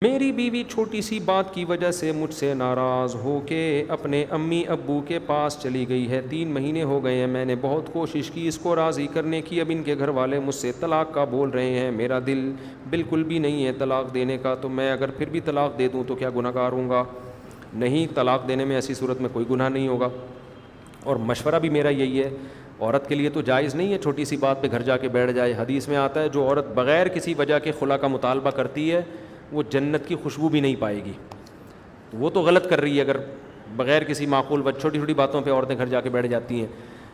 میری بیوی چھوٹی سی بات کی وجہ سے مجھ سے ناراض ہو کے اپنے امی ابو کے پاس چلی گئی ہے. 3 مہینے ہو گئے ہیں. میں نے بہت کوشش کی اس کو راضی کرنے کی. اب ان کے گھر والے مجھ سے طلاق کا بول رہے ہیں. میرا دل بالکل بھی نہیں ہے طلاق دینے کا. تو میں اگر پھر بھی طلاق دے دوں تو کیا گناہ گار ہوں گا؟ نہیں, طلاق دینے میں ایسی صورت میں کوئی گناہ نہیں ہوگا. اور مشورہ بھی میرا یہی ہے, عورت کے لیے تو جائز نہیں ہے چھوٹی سی بات پہ گھر جا کے بیٹھ جائے. حدیث میں آتا ہے جو عورت بغیر کسی وجہ کے خلا کا مطالبہ کرتی ہے وہ جنت کی خوشبو بھی نہیں پائے گی. وہ تو غلط کر رہی ہے اگر بغیر کسی معقول چھوٹی چھوٹی باتوں پہ عورتیں گھر جا کے بیٹھ جاتی ہیں.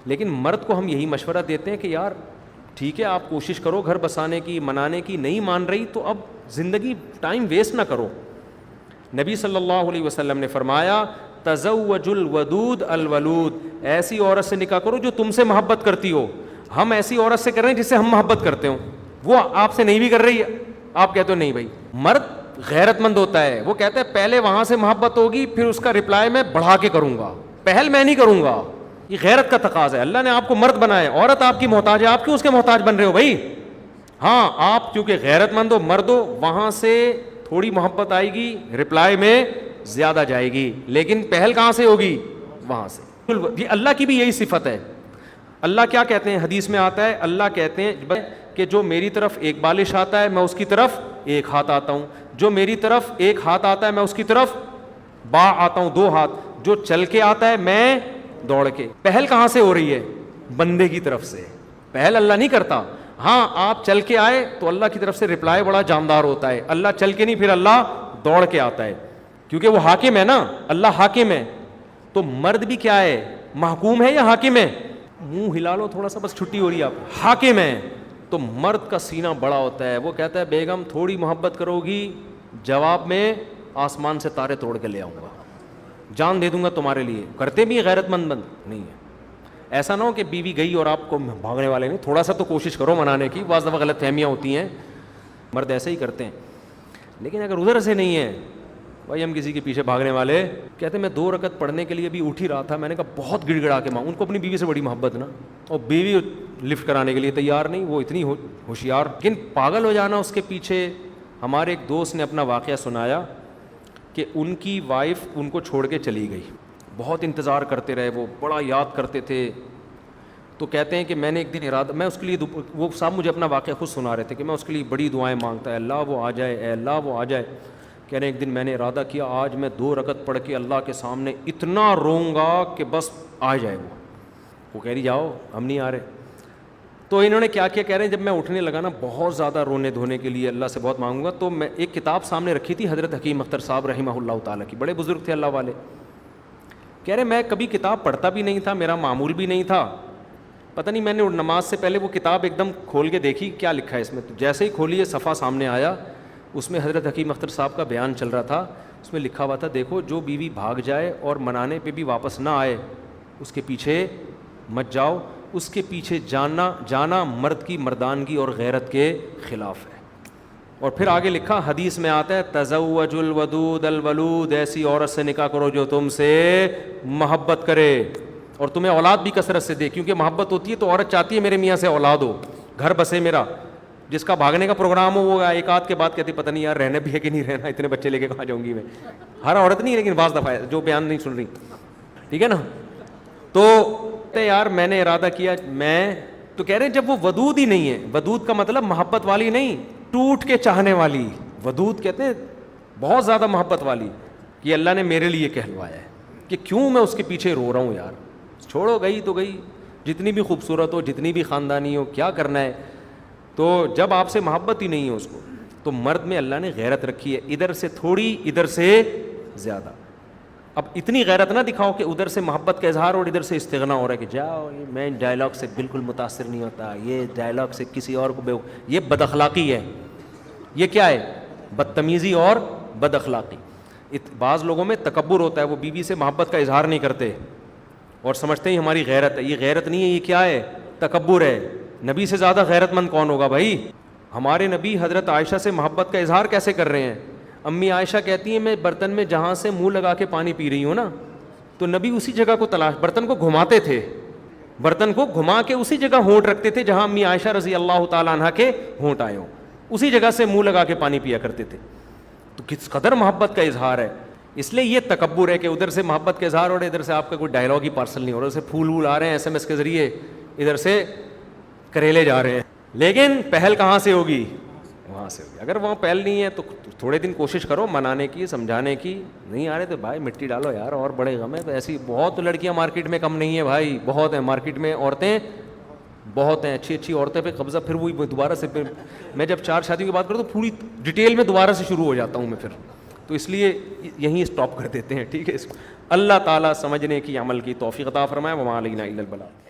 لیکن مرد کو ہم یہی مشورہ دیتے ہیں کہ یار ٹھیک ہے, آپ کوشش کرو گھر بسانے کی, منانے کی. نہیں مان رہی تو اب زندگی ٹائم ویسٹ نہ کرو. نبی صلی اللہ علیہ وسلم نے فرمایا تزوج الودود الولود, ایسی عورت سے نکاح کرو جو تم سے محبت کرتی ہو. ہم ایسی عورت سے کر رہے ہیں جس سے ہم محبت کرتے ہوں, وہ آپ سے نہیں بھی کر رہی ہے. آپ کہتے ہو نہیں بھائی. مرد غیرت مند ہوتا ہے, وہ کہتا ہے پہلے وہاں سے محبت ہوگی پھر اس کا رپلائی میں بڑھا کے کروں گا, پہل میں نہیں کروں گا. یہ غیرت کا تقاضا ہے. اللہ نے آپ کو مرد بنایا, عورت آپ کی محتاج ہے, آپ کیوں اس کے محتاج بن رہے ہو بھائی؟ ہاں, آپ کیونکہ غیرت مند ہو, مرد ہو, وہاں سے تھوڑی محبت آئے گی, رپلائی میں زیادہ جائے گی, لیکن پہل کہاں سے ہوگی؟ وہاں سے. یہ اللہ کی بھی یہی صفت ہے. اللہ کیا کہتے ہیں, حدیث میں آتا ہے, اللہ کہتے ہیں کہ جو میری طرف ایک بالش آتا ہے میں اس کی طرف ایک ہاتھ آتا ہوں, جو میری طرف ایک ہاتھ آتا ہے میں اس کی طرف آتا ہوں 2 ہاتھ, جو چل کے آتا ہے میں دوڑ کے. پہل کہاں سے ہو رہی ہے؟ بندے کی طرف سے. پہل اللہ نہیں کرتا. ہاں, آپ چل کے آئے تو اللہ کی طرف سے رپلائی بڑا جاندار ہوتا ہے. اللہ چل کے نہیں, پھر اللہ دوڑ کے آتا ہے, کیونکہ وہ حاکم ہے نا, اللہ حاکم ہے. تو مرد بھی کیا ہے, محکوم ہے یا حاکم ہے؟ منہ ہلا لو تھوڑا سا, بس چھٹی ہو رہی ہے, آپ حاکم ہیں. تو مرد کا سینہ بڑا ہوتا ہے, وہ کہتا ہے بیگم تھوڑی محبت کرو گی, جواب میں آسمان سے تارے توڑ کے لے آؤں گا, جان دے دوں گا تمہارے لیے. کرتے بھی غیرت مند نہیں ہے. ایسا نہ ہو کہ بیوی گئی اور آپ کو بھاگنے والے نہیں. تھوڑا سا تو کوشش کرو منانے کی, بعض دفعہ غلط فہمیاں ہوتی ہیں, مرد ایسے ہی کرتے ہیں. لیکن اگر ادھر سے نہیں ہے بھائی, ہم کسی کے پیچھے بھاگنے والے, کہتے میں 2 رکعت پڑھنے کے لیے بھی اٹھ ہی رہا تھا, میں نے کہا بہت گڑ گڑا کے مانگ. ان کو اپنی بیوی سے بڑی محبت نا, اور بیوی لفٹ کرانے کے لیے تیار نہیں, وہ اتنی ہوشیار. لیکن پاگل ہو جانا اس کے پیچھے. ہمارے ایک دوست نے اپنا واقعہ سنایا کہ ان کی وائف ان کو چھوڑ کے چلی گئی, بہت انتظار کرتے رہے, وہ بڑا یاد کرتے تھے. تو کہتے ہیں کہ میں نے ایک دن ارادہ, میں اس کے لیے, وہ صاحب مجھے اپنا واقعہ خود سنا رہے تھے کہ میں اس کے لیے بڑی دعائیں مانگتا ہے, اللہ وہ آ جائے, اے اللہ وہ آ جائے. کہہ رہے ہیں ایک دن میں نے ارادہ کیا آج میں 2 رکعت پڑھ کے اللہ کے سامنے اتنا روؤں گا کہ بس آ جائے وہ کہہ رہی جاؤ ہم نہیں آ رہے. تو انہوں نے کیا کیا, کہہ رہے ہیں جب میں اٹھنے لگا نا بہت زیادہ رونے دھونے کے لیے, اللہ سے بہت مانگوں گا, تو میں ایک کتاب سامنے رکھی تھی حضرت حکیم اختر صاحب رحمہ اللہ تعالیٰ کی, بڑے بزرگ تھے اللہ والے. کہہ رہے میں کبھی کتاب پڑھتا بھی نہیں تھا, میرا معمول بھی نہیں تھا, پتہ نہیں میں نے نماز سے پہلے وہ کتاب ایک دم کھول کے دیکھی کیا لکھا ہے اس میں. تو جیسے ہی کھولی, صفحہ سامنے آیا, اس میں حضرت حکیم اختر صاحب کا بیان چل رہا تھا. اس میں لکھا ہوا تھا دیکھو جو بیوی بھاگ جائے اور منانے پہ بھی واپس نہ آئے اس کے پیچھے مت جاؤ, اس کے پیچھے جانا مرد کی مردانگی اور غیرت کے خلاف ہے. اور پھر آگے لکھا, حدیث میں آتا ہے تزوج الودود الولود, ایسی عورت سے نکاح کرو جو تم سے محبت کرے اور تمہیں اولاد بھی کثرت سے دے. کیونکہ محبت ہوتی ہے تو عورت چاہتی ہے میرے میاں سے اولاد ہو, گھر بسے میرا. جس کا بھاگنے کا پروگرام ہو وہ ایک آدھ کے بعد کہتی پتہ نہیں یار رہنا بھی ہے کہ نہیں رہنا, اتنے بچے لے کے کہاں جاؤں گی میں. ہر عورت نہیں, لیکن بعض دفعہ جو بیان نہیں سن رہی, ٹھیک ہے نا. تو یار میں نے ارادہ کیا, میں تو کہہ رہے ہیں جب وہ ودود ہی نہیں ہے, ودود کا مطلب محبت والی نہیں, ٹوٹ کے چاہنے والی. ودود کہتے ہیں بہت زیادہ محبت والی, کہ اللہ نے میرے لیے کہلوایا ہے کہ کیوں میں اس کے پیچھے رو رہا ہوں یار, چھوڑو گئی تو گئی, جتنی بھی خوبصورت ہو, جتنی بھی خاندانی ہو, کیا کرنا ہے. تو جب آپ سے محبت ہی نہیں ہے اس کو, تو مرد میں اللہ نے غیرت رکھی ہے, ادھر سے تھوڑی ادھر سے زیادہ. اب اتنی غیرت نہ دکھاؤ کہ ادھر سے محبت کا اظہار اور ادھر سے استغنا ہو رہا ہے کہ جاؤ میں ڈائلاگ سے بالکل متاثر نہیں ہوتا, یہ ڈائلاگ سے کسی اور کو یہ بد اخلاقی ہے. یہ کیا ہے؟ بدتمیزی اور بد اخلاقی. بعض لوگوں میں تکبر ہوتا ہے, وہ بیوی سے محبت کا اظہار نہیں کرتے اور سمجھتے ہیں ہماری غیرت ہے. یہ غیرت نہیں ہے, یہ کیا ہے؟ تکبر ہے. نبی سے زیادہ غیرت مند کون ہوگا بھائی؟ ہمارے نبی حضرت عائشہ سے محبت کا اظہار کیسے کر رہے ہیں؟ امی عائشہ کہتی ہیں میں برتن میں جہاں سے منہ لگا کے پانی پی رہی ہوں نا, تو نبی اسی جگہ کو برتن کو گھماتے تھے, برتن کو گھما کے اسی جگہ ہونٹ رکھتے تھے جہاں امی عائشہ رضی اللہ تعالیٰ عنہ کے ہونٹ آئے ہوں, اسی جگہ سے منہ لگا کے پانی پیا کرتے تھے. تو کس قدر محبت کا اظہار ہے. اس لیے یہ تکبر ہے کہ ادھر سے محبت کا اظہار ہو رہا ہے, ادھر سے آپ کا کوئی ڈائلاگ ہی پارسل نہیں ہو رہا, ادھر سے پھول وول آ رہے ہیں SMS کے ذریعے, ادھر سے کریلے جا رہے ہیں. لیکن پہل کہاں سے ہوگی؟ وہاں سے ہوگی. اگر وہاں پہل نہیں ہے تو تھوڑے دن کوشش کرو منانے کی, سمجھانے کی. نہیں آ رہے تو بھائی مٹی ڈالو یار, اور بڑے غم ہے. ایسی بہت لڑکیاں مارکیٹ میں کم نہیں ہیں بھائی, بہت ہیں مارکیٹ میں, عورتیں بہت ہیں, اچھی اچھی عورتیں پہ قبضہ. پھر وہی دوبارہ سے, پھر میں جب 4 شادیوں کی بات کروں تو پوری ڈیٹیل میں دوبارہ سے شروع ہو جاتا ہوں میں پھر, تو اس لیے یہیں اسٹاپ کر دیتے ہیں. ٹھیک ہے, اللہ تعالیٰ سمجھنے کی, عمل کی توفیق عطا فرمائے. وما علینا الا البلاغ.